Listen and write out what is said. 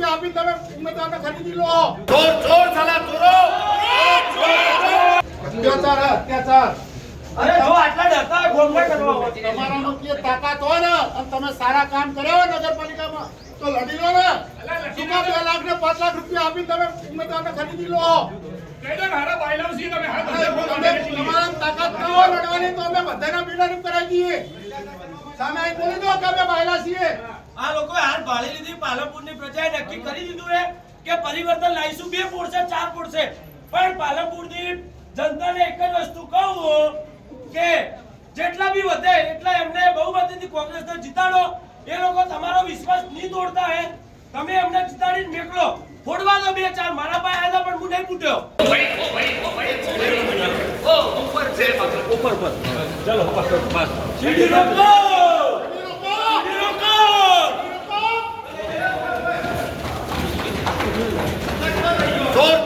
આપી તમે ઉમેદવારને ખરીદી લો. અત્યાચાર અરે જો આટલા ડરતા હોય ગોમડા કરવા હોય તમારામાં કે તાકાત હોય ને અને તમે સારા કામ કર્યા હોય નગરપાલિકામાં તો લડી લો ને. સુમા 2 લાખ ને 5 લાખ રૂપિયા આપી તમે ઉમેદવારને ખરીદી લો. તમારા તાકાત ન હોય લડવાની તો અમે બધાના બિલ્ડર કરાવી દઈએ. સામે આવી બોલી દો કે અમે બાયલા છીએ. આ લોકોએ હાથ ભાળી લીધી. પાલનપુરની પ્રજાએ નક્કી કરી દીધું છે કે પરિવર્તન લાવીશું. 2 પોડશે 4 પોડશે પણ પાલનપુરની જનતાને એક જ વસ્તુ કહું કે જેટલા બી વધે એટલા એમને બહુમતીથી કોંગ્રેસને જીતાડો. એ લોકો તમારો વિશ્વાસ નહીં તોડતા હે. તમે એમને જીતાડીને મેકલો. ફોડવા દો 2 4. મારા પાસે આવ્યા પણ હું નહીં ફૂટ્યો. ઉપર ચલો બસ સીડી રોકો. જોર